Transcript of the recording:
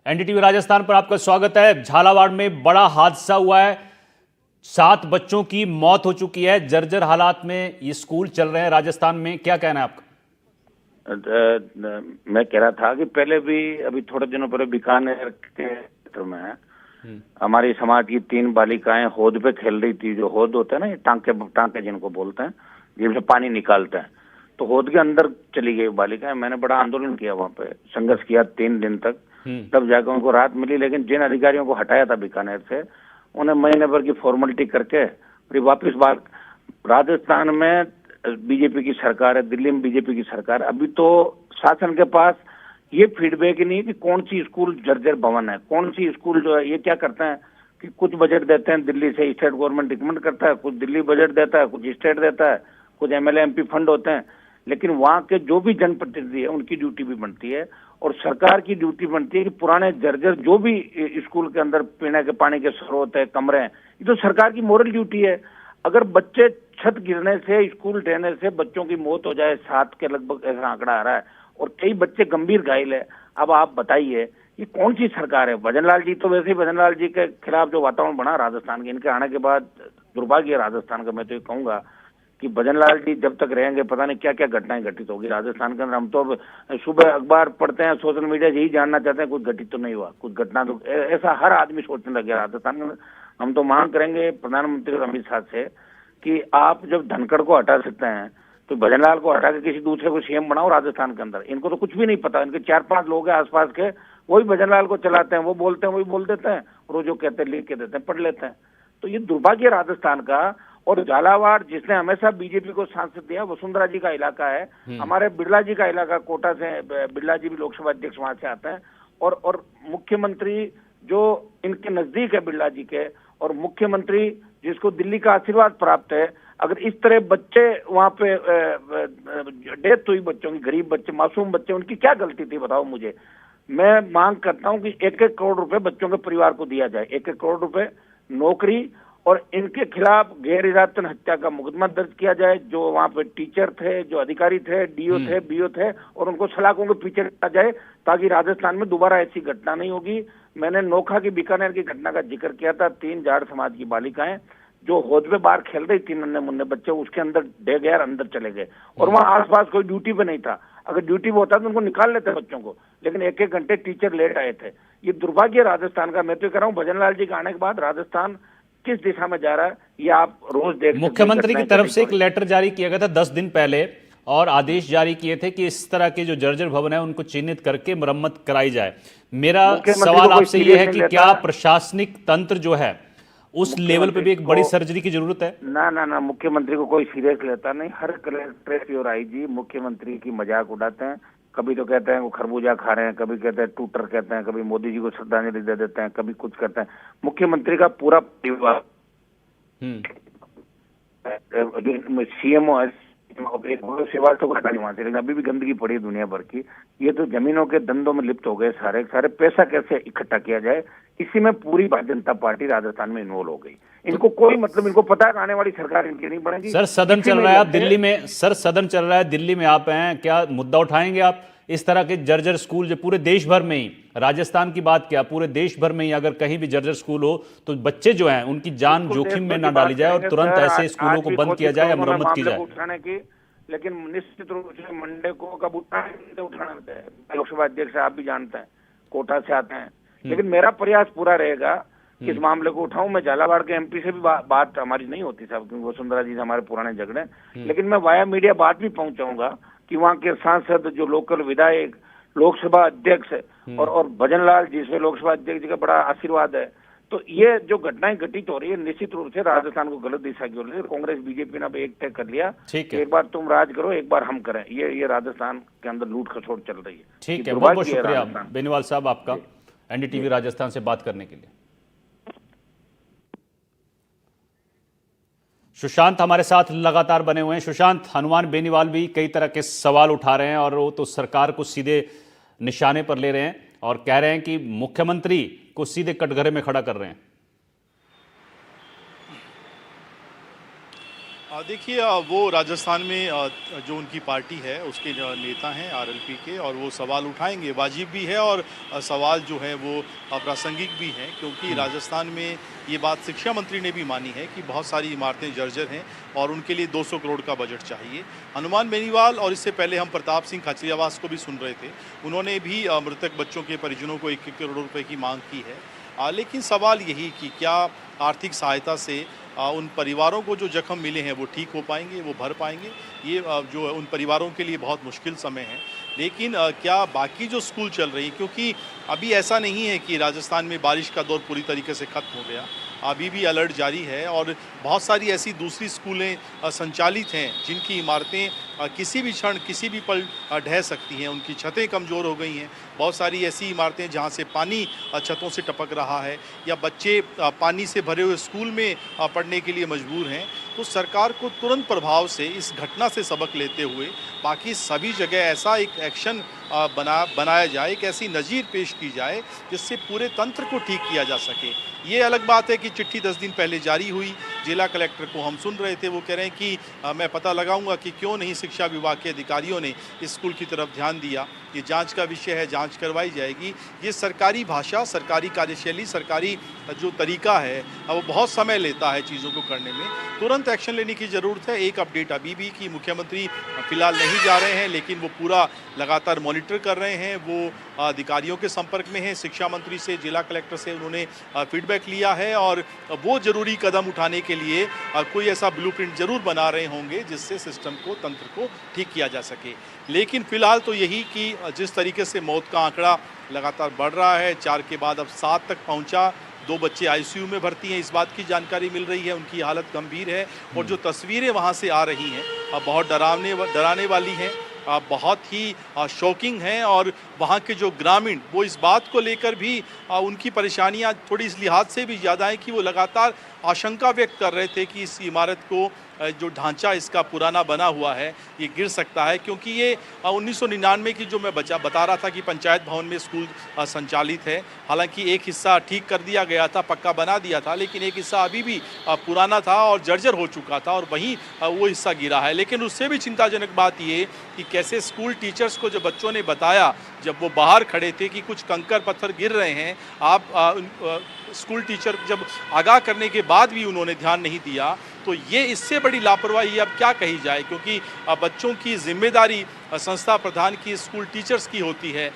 NDTV Rajasthan पर आपका स्वागत है। झालावाड़ में बड़ा हादसा हुआ है, 7 बच्चों की मौत हो चुकी है। जर्जर हालात में ये स्कूल चल रहे हैं राजस्थान में, क्या कहना है आपका? मैं कह रहा था कि पहले भी अभी थोड़े दिनों पहले बीकानेर के क्षेत्र में हमारी समाज की 3 बालिकाएं होद पे खेल रही थी। जो होद होता है ना, ये टांके जिनको बोलते हैं, जिनसे पानी निकालते हैं, तो होद के अंदर चली गई बालिकाएं। मैंने बड़ा आंदोलन किया, वहां पे संघर्ष किया 3 दिन तक, तब जाकर उनको राहत मिली। लेकिन जिन अधिकारियों को हटाया था बीकानेर से, उन्हें महीने भर की फॉर्मेलिटी करके फिर वापिस बात। राजस्थान में बीजेपी की सरकार है, दिल्ली में बीजेपी की सरकार। अभी तो शासन के पास ये फीडबैक ही नहीं है कि कौन सी स्कूल जर्जर भवन है, कौन सी स्कूल जो है। ये क्या करते हैं कि कुछ बजट देते हैं दिल्ली से, स्टेट गवर्नमेंट रिकमेंड करता है, कुछ दिल्ली बजट देता है, कुछ स्टेट देता है, कुछ एमएलए एमपी फंड होते हैं। लेकिन वहां के जो भी जनप्रतिनिधि है, उनकी ड्यूटी भी बनती है और सरकार की ड्यूटी बनती है कि पुराने जर्जर जो भी स्कूल के अंदर पीने के पानी के स्रोत है, कमरे हैं, ये तो सरकार की मोरल ड्यूटी है। अगर बच्चे छत गिरने से, स्कूल ढहने से बच्चों की मौत हो जाए, 7 के लगभग ऐसा आंकड़ा आ रहा है, और कई बच्चे गंभीर घायल है। अब आप बताइए ये कौन सी सरकार है? भजनलाल जी तो वैसे ही, भजनलाल जी के खिलाफ जो वातावरण बना राजस्थान के, इनके आने के बाद दुर्भाग्य है राजस्थान का। मैं तो ये कहूंगा कि भजनलाल जी जब तक रहेंगे पता नहीं क्या क्या घटनाएं घटित होगी राजस्थान के अंदर। हम तो सुबह अखबार पढ़ते हैं, सोशल मीडिया यही जानना चाहते हैं कुछ घटित तो नहीं हुआ, कुछ घटना तो ऐसा हर आदमी सोचने लगे राजस्थान में। हम तो मांग करेंगे प्रधानमंत्री अमित शाह से कि आप जब धनखड़ को हटा सकते हैं तो भजनलाल को हटा के किसी दूसरे को सीएम बनाओ राजस्थान के अंदर। इनको तो कुछ भी नहीं पता, इनके 4-5 लोग हैं आसपास के, वही भजनलाल को चलाते हैं, वो बोलते हैं वही बोल देते हैं, और वो जो कहते हैं लिख के देते हैं, पढ़ लेते हैं। तो ये दुर्भाग्य राजस्थान का। और झालावाड़ जिसने हमेशा बीजेपी को सांसद दिया, वसुंधरा जी का इलाका है, हमारे बिरला जी का इलाका, कोटा से बिरला जी भी लोकसभा अध्यक्ष वहां से आते हैं। और मुख्यमंत्री जो इनके नजदीक है बिरला जी के, और मुख्यमंत्री जिसको दिल्ली का आशीर्वाद प्राप्त है, अगर इस तरह बच्चे वहां पे डेथ हुई, बच्चों की, गरीब बच्चे, मासूम बच्चे, उनकी क्या गलती थी बताओ मुझे। मैं मांग करता हूं कि 1-1 करोड़ रुपए बच्चों के परिवार को दिया जाए, 1-1 करोड़ रुपए, नौकरी, और इनके खिलाफ गैर इरादतन हत्या का मुकदमा दर्ज किया जाए। जो वहां पे टीचर थे, जो अधिकारी थे, डीओ थे, बीओ थे, और उनको सलाखों के पीछे रखा जाए ताकि राजस्थान में दोबारा ऐसी घटना नहीं होगी। मैंने नोखा की बीकानेर की घटना का जिक्र किया था। 3 जाट समाज की बालिकाएं जो होद पे बाहर खेल रही थी, नन्हे मुन्ने बच्चे, उसके अंदर डे गए, अंदर चले गए, और वहां आसपास कोई ड्यूटी पे नहीं था। अगर ड्यूटी पे होता तो उनको निकाल लेते बच्चों को, लेकिन 1-1 घंटे टीचर लेट आए थे। ये दुर्भाग्य राजस्थान का। मैं तो कह रहा हूँ भजनलाल जी के आने के बाद राजस्थान किस दिशा में जा रहा है ये आप रोज देख सकते हैं। मुख्यमंत्री की तरफ से एक लेटर जारी किया गया था 10 दिन पहले, और आदेश जारी किए थे कि इस तरह के जो जर्जर भवन है उनको चिन्हित करके मरम्मत कराई जाए। मेरा सवाल आपसे ये है कि क्या प्रशासनिक तंत्र जो है उस लेवल पे भी एक बड़ी सर्जरी की जरूरत है? ना, मुख्यमंत्री को कोई सीरियस लेता नहीं। हर कलेक्ट्रेट और आईजी मुख्यमंत्री की मजाक उड़ाते हैं। कभी तो कहते हैं वो खरबूजा खा रहे हैं, कभी कहते हैं टूटर कहते हैं, कभी मोदी जी को श्रद्धांजलि दे देते हैं, कभी कुछ करते हैं। मुख्यमंत्री का पूरा परिवार, सीएमओ सेवा तो हटानी वहां से, लेकिन अभी भी गंदगी पड़ी है दुनिया भर की। ये तो जमीनों के धंधों में लिप्त हो गए सारे सारे। पैसा कैसे इकट्ठा किया जाए, इसी में पूरी भारतीय जनता पार्टी राजस्थान में इन्वॉल्व हो गई। इनको कोई मतलब, इनको पता है आने वाली सरकार इनकी नहीं बनेगी। सर सदन चल रहा है आप दिल्ली में, सर सदन चल रहा है दिल्ली में, आप हैं, क्या मुद्दा उठाएंगे आप? इस तरह के जर्जर स्कूल जो पूरे देश भर में ही, राजस्थान की बात क्या, पूरे देश भर में ही अगर कहीं भी जर्जर स्कूल हो तो बच्चे जो हैं उनकी जान जोखिम में ना डाली जाए और तुरंत ऐसे स्कूलों को बंद किया जाए या मरम्मत की जाए। उठाने की, लेकिन निश्चित रूप से मंडे को कब उठाना लोकसभा अध्यक्ष आप भी जानते हैं, कोटा से आते हैं। लेकिन मेरा प्रयास पूरा रहेगा कि इस मामले को उठाऊं। मैं झालावाड़ के एमपी से भी बात हमारी नहीं होती साहब, क्योंकि वसुंधरा जी से हमारे पुराने झगड़े, लेकिन मैं वाया मीडिया बात भी पहुंचाऊंगा कि वहां के सांसद, जो लोकल विधायक, लोकसभा अध्यक्ष और भजनलाल जिसमें लोकसभा अध्यक्ष जी का बड़ा आशीर्वाद है, तो ये जो घटनाएं घटित हो रही है निश्चित रूप से राजस्थान को गलत दिशा की ओर ले रही है। कांग्रेस बीजेपी ने अब एक तय कर लिया, एक बार तुम राज करो, एक बार हम करें। ये राजस्थान के अंदर लूट खसोट चल रही है। ठीक है, बहुत बहुत शुक्रिया बेनीवाल साहब आपका एनडीटीवी राजस्थान से बात करने के लिए। सुशांत हमारे साथ लगातार बने हुए हैं। सुशांत, हनुमान बेनीवाल भी कई तरह के सवाल उठा रहे हैं और वो तो सरकार को सीधे निशाने पर ले रहे हैं और कह रहे हैं कि मुख्यमंत्री को सीधे कटघरे में खड़ा कर रहे हैं। देखिए वो राजस्थान में जो उनकी पार्टी है उसके नेता हैं आरएलपी के, और वो सवाल उठाएंगे, वाजिब भी है और सवाल जो है वो प्रासंगिक भी हैं, क्योंकि राजस्थान में ये बात शिक्षा मंत्री ने भी मानी है कि बहुत सारी इमारतें जर्जर हैं और उनके लिए 200 करोड़ का बजट चाहिए। हनुमान बेनीवाल और इससे पहले हम प्रताप सिंह खाचरियावास को भी सुन रहे थे, उन्होंने भी मृतक बच्चों के परिजनों को 1 करोड़ रुपए की मांग की है। लेकिन सवाल यही कि क्या आर्थिक सहायता से उन परिवारों को जो जख्म मिले हैं वो ठीक हो पाएंगे, वो भर पाएंगे? ये जो उन परिवारों के लिए बहुत मुश्किल समय है। लेकिन क्या बाकी जो स्कूल चल रही, क्योंकि अभी ऐसा नहीं है कि राजस्थान में बारिश का दौर पूरी तरीके से ख़त्म हो गया, अभी भी अलर्ट जारी है और बहुत सारी ऐसी दूसरी स्कूलें संचालित हैं जिनकी इमारतें किसी भी क्षण किसी भी पल ढह सकती हैं, उनकी छतें कमज़ोर हो गई हैं। बहुत सारी ऐसी इमारतें जहां से पानी छतों से टपक रहा है या बच्चे पानी से भरे हुए स्कूल में पढ़ने के लिए मजबूर हैं। तो सरकार को तुरंत प्रभाव से इस घटना से सबक लेते हुए बाकी सभी जगह ऐसा एक एक्शन बनाया जाए, एक ऐसी नज़ीर पेश की जाए जिससे पूरे तंत्र को ठीक किया जा सके। ये अलग बात है कि चिट्ठी 10 दिन पहले जारी हुई, जिला कलेक्टर को हम सुन रहे थे, वो कह रहे हैं कि मैं पता लगाऊंगा कि क्यों नहीं शिक्षा विभाग के अधिकारियों ने इस स्कूल की तरफ ध्यान दिया। ये जांच का विषय है, जांच करवाई जाएगी। ये सरकारी भाषा, सरकारी कार्यशैली, सरकारी जो तरीका है वो बहुत समय लेता है चीज़ों को करने में। तुरंत एक्शन लेने की ज़रूरत है। एक अपडेट अभी भी कि मुख्यमंत्री फिलहाल नहीं जा रहे हैं, लेकिन वो पूरा लगातार मॉनिटर कर रहे हैं। वो अधिकारियों के संपर्क में हैं, शिक्षा मंत्री से, जिला कलेक्टर से उन्होंने फीडबैक लिया है और वो ज़रूरी कदम उठाने के लिए कोई ऐसा ब्लूप्रिंट ज़रूर बना रहे होंगे जिससे सिस्टम को, तंत्र को ठीक किया जा सके। लेकिन फिलहाल तो यही कि जिस तरीके से मौत का आंकड़ा लगातार बढ़ रहा है, 4 के बाद अब 7 तक पहुंचा, 2 बच्चे आईसीयू में भर्ती हैं, इस बात की जानकारी मिल रही है, उनकी हालत गंभीर है और जो तस्वीरें वहां से आ रही हैं बहुत डराने वाली हैं, बहुत ही शॉकिंग हैं। और वहाँ के जो ग्रामीण वो इस बात को लेकर भी उनकी परेशानियाँ थोड़ी इस लिहाज से भी ज़्यादा हैं कि वो लगातार आशंका व्यक्त कर रहे थे कि इस इमारत को जो ढांचा इसका पुराना बना हुआ है ये गिर सकता है, क्योंकि ये 1999 की जो मैं बता रहा था कि पंचायत भवन में स्कूल संचालित है। हालांकि एक हिस्सा ठीक कर दिया गया था, पक्का बना दिया था, लेकिन एक हिस्सा अभी भी पुराना था और जर्जर हो चुका था और वहीं वो हिस्सा गिरा है। लेकिन उससे भी चिंताजनक बात ये कि कैसे स्कूल टीचर्स को जब बच्चों ने बताया, जब वो बाहर खड़े थे कि कुछ कंकर पत्थर गिर रहे हैं, आप स्कूल टीचर जब आगाह करने के बाद भी उन्होंने ध्यान नहीं दिया, तो ये इससे बड़ी लापरवाही अब क्या कही जाए, क्योंकि बच्चों की जिम्मेदारी संस्था प्रधान की, स्कूल टीचर्स की होती है।